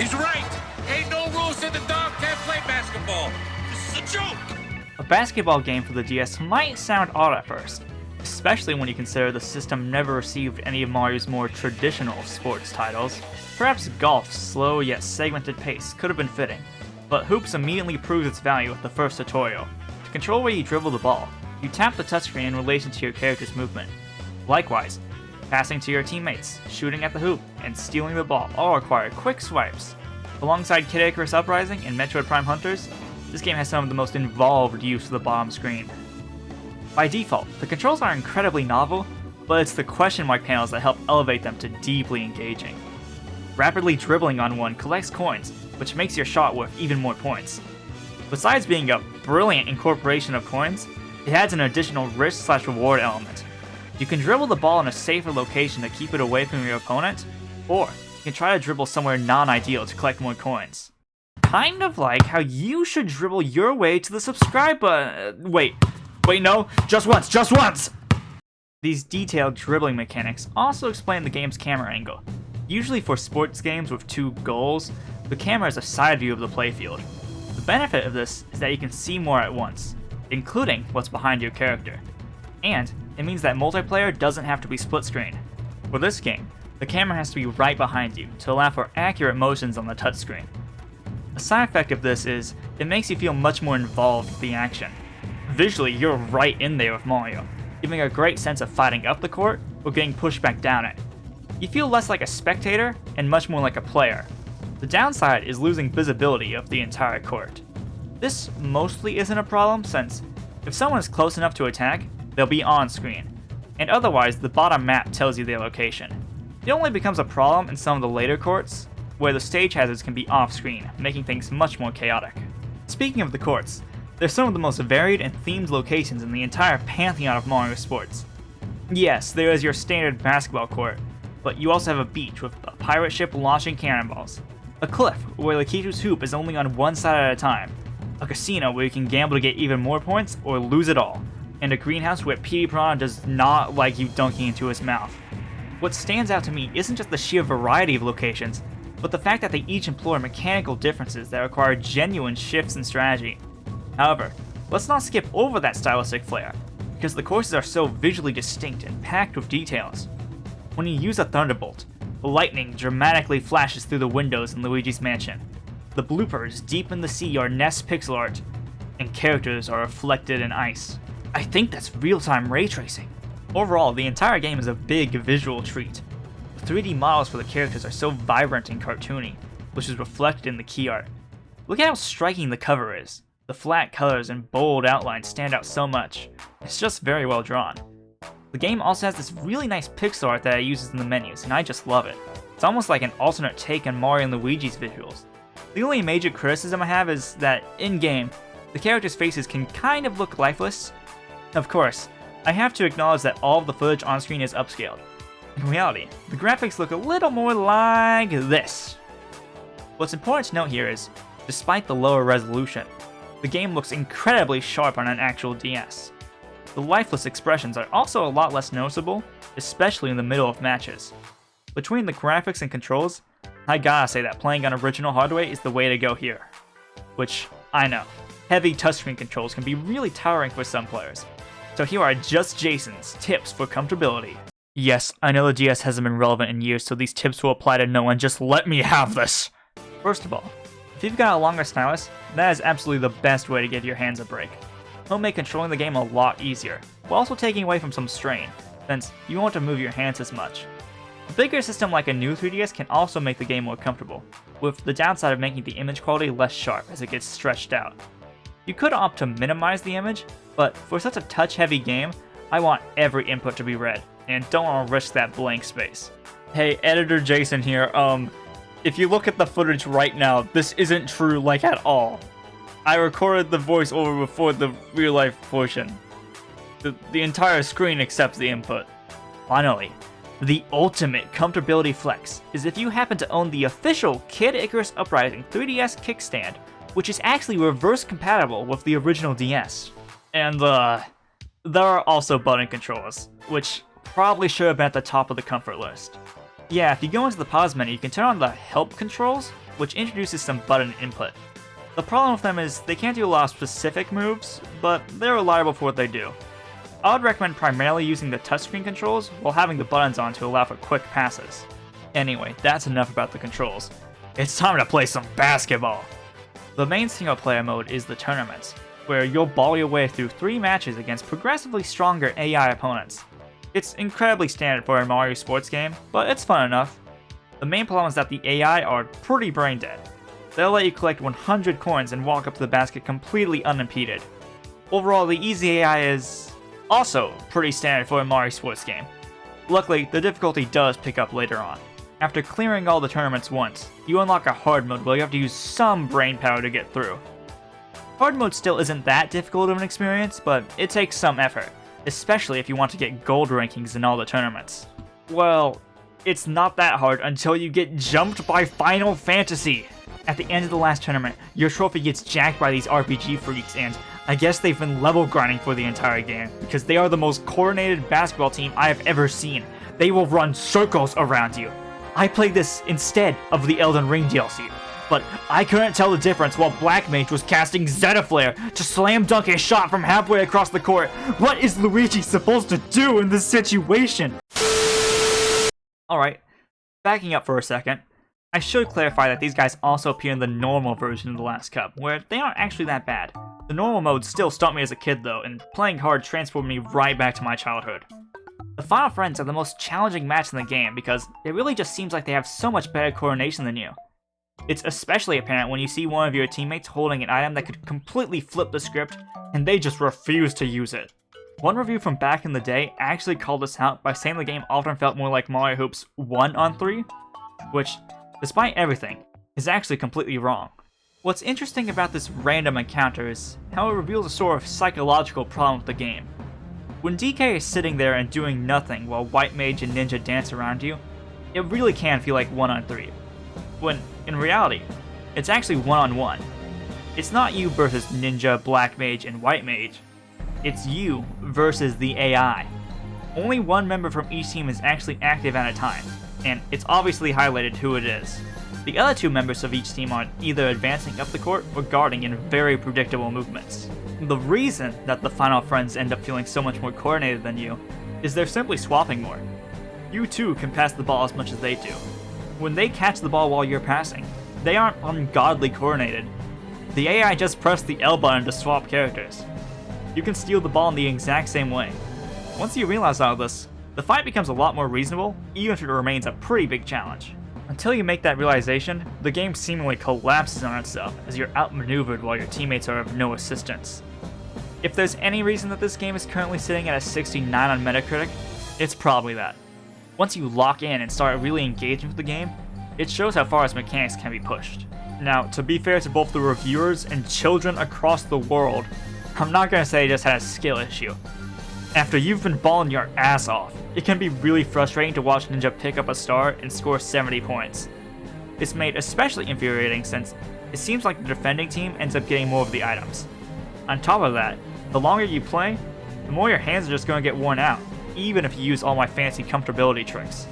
He's right. Ain't no rules in the dog can't play basketball. This is a joke. A basketball game for the DS might sound odd at first, especially when you consider the system never received any of Mario's more traditional sports titles. Perhaps golf's slow yet segmented pace could have been fitting, but Hoops immediately proves its value with the first tutorial. To control where you dribble the ball, you tap the touchscreen in relation to your character's movement. Likewise, passing to your teammates, shooting at the hoop, and stealing the ball all require quick swipes. Alongside Kid Icarus Uprising and Metroid Prime Hunters, this game has some of the most involved use of the bottom screen. By default, the controls are incredibly novel, but it's the question mark panels that help elevate them to deeply engaging. Rapidly dribbling on one collects coins, which makes your shot worth even more points. Besides being a brilliant incorporation of coins, it adds an additional risk/reward element. You can dribble the ball in a safer location to keep it away from your opponent, or you can try to dribble somewhere non-ideal to collect more coins. Kind of like how you should dribble your way to the subscribe button. Wait, no, just once! These detailed dribbling mechanics also explain the game's camera angle. Usually for sports games with two goals, the camera is a side view of the playfield. The benefit of this is that you can see more at once, including what's behind your character. And it means that multiplayer doesn't have to be split screen. For this game, the camera has to be right behind you to allow for accurate motions on the touchscreen. A side effect of this is it makes you feel much more involved with the action. Visually, you're right in there with Mario, giving a great sense of fighting up the court or getting pushed back down it. You feel less like a spectator and much more like a player. The downside is losing visibility of the entire court. This mostly isn't a problem since if someone is close enough to attack, they'll be on screen, and otherwise the bottom map tells you their location. It only becomes a problem in some of the later courts, where the stage hazards can be off-screen, making things much more chaotic. Speaking of the courts, they're some of the most varied and themed locations in the entire pantheon of Mario sports. Yes, there is your standard basketball court, but you also have a beach with a pirate ship launching cannonballs, a cliff where Lakitu's hoop is only on one side at a time, a casino where you can gamble to get even more points or lose it all, and a greenhouse where Petey Piranha does not like you dunking into his mouth. What stands out to me isn't just the sheer variety of locations, but the fact that they each employ mechanical differences that require genuine shifts in strategy. However, let's not skip over that stylistic flair, because the courses are so visually distinct and packed with details. When you use a thunderbolt, the lightning dramatically flashes through the windows in Luigi's mansion. The bloopers deep in the sea are NES pixel art, and characters are reflected in ice. I think that's real-time ray tracing. Overall, the entire game is a big visual treat. The 3D models for the characters are so vibrant and cartoony, which is reflected in the key art. Look at how striking the cover is. The flat colors and bold outlines stand out so much. It's just very well drawn. The game also has this really nice pixel art that it uses in the menus, and I just love it. It's almost like an alternate take on Mario and Luigi's visuals. The only major criticism I have is that, in-game, the characters' faces can kind of look lifeless. Of course, I have to acknowledge that all of the footage on screen is upscaled. In reality, the graphics look a little more like this. What's important to note here is, despite the lower resolution, the game looks incredibly sharp on an actual DS. The lifeless expressions are also a lot less noticeable, especially in the middle of matches. Between the graphics and controls, I gotta say that playing on original hardware is the way to go here. Which, I know, heavy touchscreen controls can be really tiring for some players. So here are JustJasen's tips for comfortability. Yes, I know the DS hasn't been relevant in years, so these tips will apply to no one, just let me have this! First of all, if you've got a longer stylus, that is absolutely the best way to give your hands a break. It'll make controlling the game a lot easier, while also taking away from some strain, since you won't have to move your hands as much. A bigger system like a new 3DS can also make the game more comfortable, with the downside of making the image quality less sharp as it gets stretched out. You could opt to minimize the image, but for such a touch-heavy game, I want every input to be read, and don't want to risk that blank space. Hey, Editor Jason here, if you look at the footage right now, this isn't true like at all. I recorded the voiceover before the real-life portion. The entire screen accepts the input. Finally, the ultimate comfortability flex is if you happen to own the official Kid Icarus Uprising 3DS kickstand, which is actually reverse compatible with the original DS. And there are also button controls, which probably should have been at the top of the comfort list. Yeah, if you go into the pause menu, you can turn on the help controls, which introduces some button input. The problem with them is they can't do a lot of specific moves, but they're reliable for what they do. I would recommend primarily using the touchscreen controls while having the buttons on to allow for quick passes. Anyway, that's enough about the controls. It's time to play some basketball! The main single player mode is the tournaments, where you'll ball your way through 3 matches against progressively stronger AI opponents. It's incredibly standard for a Mario sports game, but it's fun enough. The main problem is that the AI are pretty brain dead. They'll let you collect 100 coins and walk up to the basket completely unimpeded. Overall, the easy AI is also pretty standard for a Mario sports game. Luckily, the difficulty does pick up later on. After clearing all the tournaments once, you unlock a hard mode where you have to use some brain power to get through. Hard mode still isn't that difficult of an experience, but it takes some effort, especially if you want to get gold rankings in all the tournaments. Well, it's not that hard until you get jumped by Final Fantasy! At the end of the last tournament, your trophy gets jacked by these RPG freaks, and I guess they've been level grinding for the entire game, because they are the most coordinated basketball team I have ever seen. They will run circles around you. I played this instead of the Elden Ring DLC, but I couldn't tell the difference while Black Mage was casting Zeta Flare to slam dunk a shot from halfway across the court. What is Luigi supposed to do in this situation? Alright, backing up for a second. I should clarify that these guys also appear in the normal version of the last cup, where they aren't actually that bad. The normal mode still stumped me as a kid though, and playing hard transported me right back to my childhood. The Final Friends are the most challenging match in the game because it really just seems like they have so much better coordination than you. It's especially apparent when you see one of your teammates holding an item that could completely flip the script, and they just refuse to use it. One review from back in the day actually called this out by saying the game often felt more like Mario Hoops 1-on-3, which, despite everything, is actually completely wrong. What's interesting about this random encounter is how it reveals a sort of psychological problem with the game. When DK is sitting there and doing nothing while White Mage and Ninja dance around you, it really can feel like 1-on-3. When, in reality, it's actually 1-on-1. It's not you versus Ninja, Black Mage, and White Mage. It's you versus the AI. Only one member from each team is actually active at a time, and it's obviously highlighted who it is. The other 2 members of each team are either advancing up the court or guarding in very predictable movements. The reason that the Final Friends end up feeling so much more coordinated than you is they're simply swapping more. You too can pass the ball as much as they do. When they catch the ball while you're passing, they aren't ungodly coordinated. The AI just pressed the L button to swap characters. You can steal the ball in the exact same way. Once you realize all this, the fight becomes a lot more reasonable, even if it remains a pretty big challenge. Until you make that realization, the game seemingly collapses on itself as you're outmaneuvered while your teammates are of no assistance. If there's any reason that this game is currently sitting at a 69 on Metacritic, it's probably that. Once you lock in and start really engaging with the game, it shows how far its mechanics can be pushed. Now, to be fair to both the reviewers and children across the world, I'm not gonna say it just had a skill issue. After you've been balling your ass off, it can be really frustrating to watch Ninja pick up a star and score 70 points. It's made especially infuriating since it seems like the defending team ends up getting more of the items. On top of that, the longer you play, the more your hands are just going to get worn out, even if you use all my fancy comfortability tricks.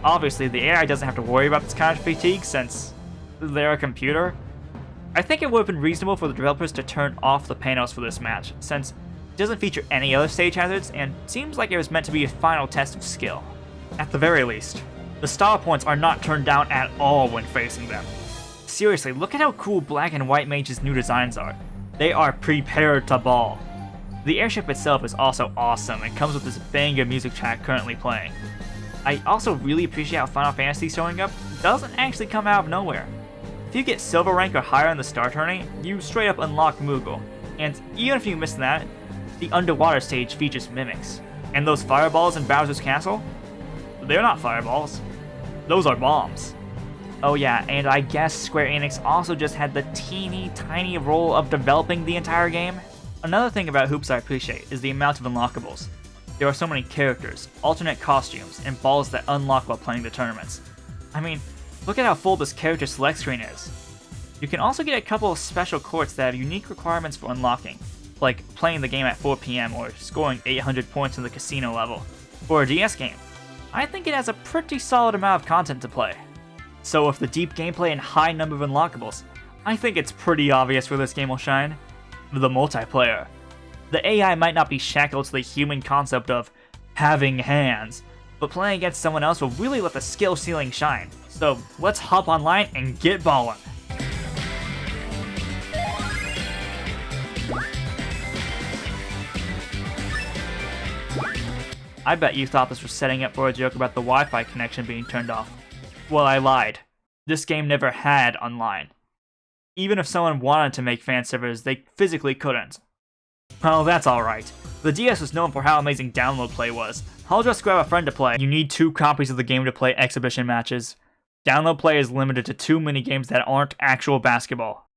Obviously, the AI doesn't have to worry about this kind of fatigue since they're a computer. I think it would have been reasonable for the developers to turn off the panels for this match, since it doesn't feature any other stage hazards and seems like it was meant to be a final test of skill. At the very least, the style points are not turned down at all when facing them. Seriously, look at how cool Black and White Mage's new designs are. They are prepared to ball. The airship itself is also awesome and comes with this banger music track currently playing. I also really appreciate how Final Fantasy showing up doesn't actually come out of nowhere. If you get silver rank or higher in the Star Tourney, you straight up unlock Moogle, and even if you miss that, the underwater stage features mimics. And those fireballs in Bowser's Castle? They're not fireballs. Those are bombs. Oh yeah, and I guess Square Enix also just had the teeny tiny role of developing the entire game. Another thing about Hoops I appreciate is the amount of unlockables. There are so many characters, alternate costumes, and balls that unlock while playing the tournaments. I mean, look at how full this character select screen is. You can also get a couple of special courts that have unique requirements for unlocking, like playing the game at 4 PM or scoring 800 points in the casino level. For a DS game, I think it has a pretty solid amount of content to play. So with the deep gameplay and high number of unlockables, I think it's pretty obvious where this game will shine. The multiplayer. The AI might not be shackled to the human concept of having hands, but playing against someone else will really let the skill ceiling shine. So let's hop online and get ballin'. I bet you thought this was setting up for a joke about the Wi-Fi connection being turned off. Well, I lied. This game never had online. Even if someone wanted to make fan servers, they physically couldn't. Well, that's alright. The DS was known for how amazing download play was. I'll just grab a friend to play. You need 2 copies of the game to play exhibition matches. Download play is limited to 2 minigames that aren't actual basketball.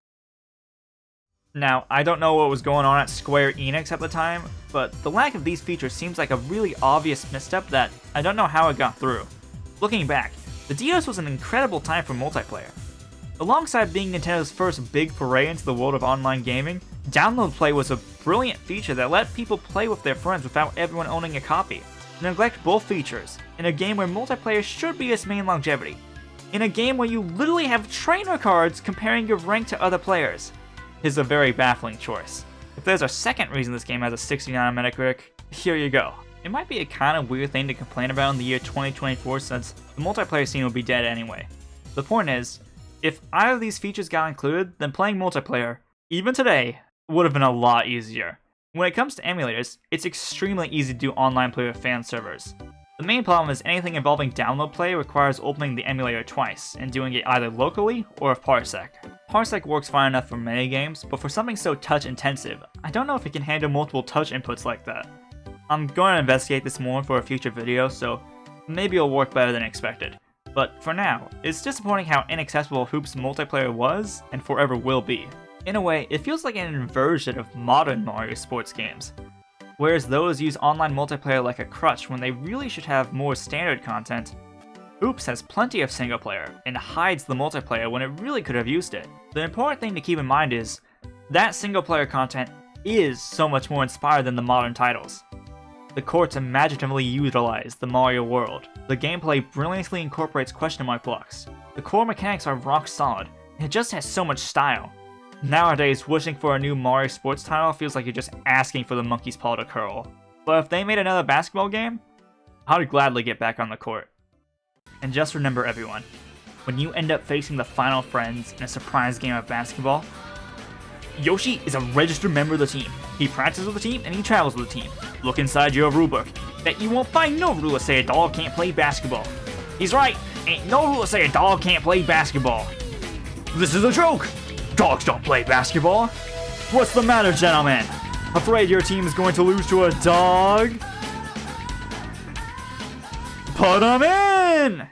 Now, I don't know what was going on at Square Enix at the time, but the lack of these features seems like a really obvious misstep that I don't know how it got through. Looking back, the DS was an incredible time for multiplayer. Alongside being Nintendo's first big foray into the world of online gaming, download play was a brilliant feature that let people play with their friends without everyone owning a copy. Neglect both features in a game where multiplayer should be its main longevity. In a game where you literally have trainer cards comparing your rank to other players. Is a very baffling choice. If there's a second reason this game has a 69 on Metacritic, here you go. It might be a kind of weird thing to complain about in the year 2024 since the multiplayer scene would be dead anyway. The point is, if either of these features got included, then playing multiplayer, even today, would have been a lot easier. When it comes to emulators, it's extremely easy to do online play with fan servers. The main problem is anything involving download play requires opening the emulator twice, and doing it either locally or with Parsec. Parsec works fine enough for many games, but for something so touch intensive, I don't know if it can handle multiple touch inputs like that. I'm going to investigate this more for a future video, so maybe it'll work better than expected. But for now, it's disappointing how inaccessible Hoops multiplayer was, and forever will be. In a way, it feels like an inversion of modern Mario sports games. Whereas those use online multiplayer like a crutch when they really should have more standard content, Hoops has plenty of single player, and hides the multiplayer when it really could have used it. The important thing to keep in mind is, that single player content is so much more inspired than the modern titles. The courts imaginatively utilize the Mario world. The gameplay brilliantly incorporates question mark blocks. The core mechanics are rock solid, and it just has so much style. Nowadays, wishing for a new Mario sports title feels like you're just asking for the monkey's paw to curl. But if they made another basketball game, I'd gladly get back on the court. And just remember everyone, when you end up facing the final friends in a surprise game of basketball, Yoshi is a registered member of the team. He practices with the team and he travels with the team. Look inside your rulebook. Bet you won't find no rule that say a dog can't play basketball. He's right, ain't no rule that say a dog can't play basketball. This is a joke! Dogs don't play basketball! What's the matter, gentlemen? Afraid your team is going to lose to a dog? Put 'em in!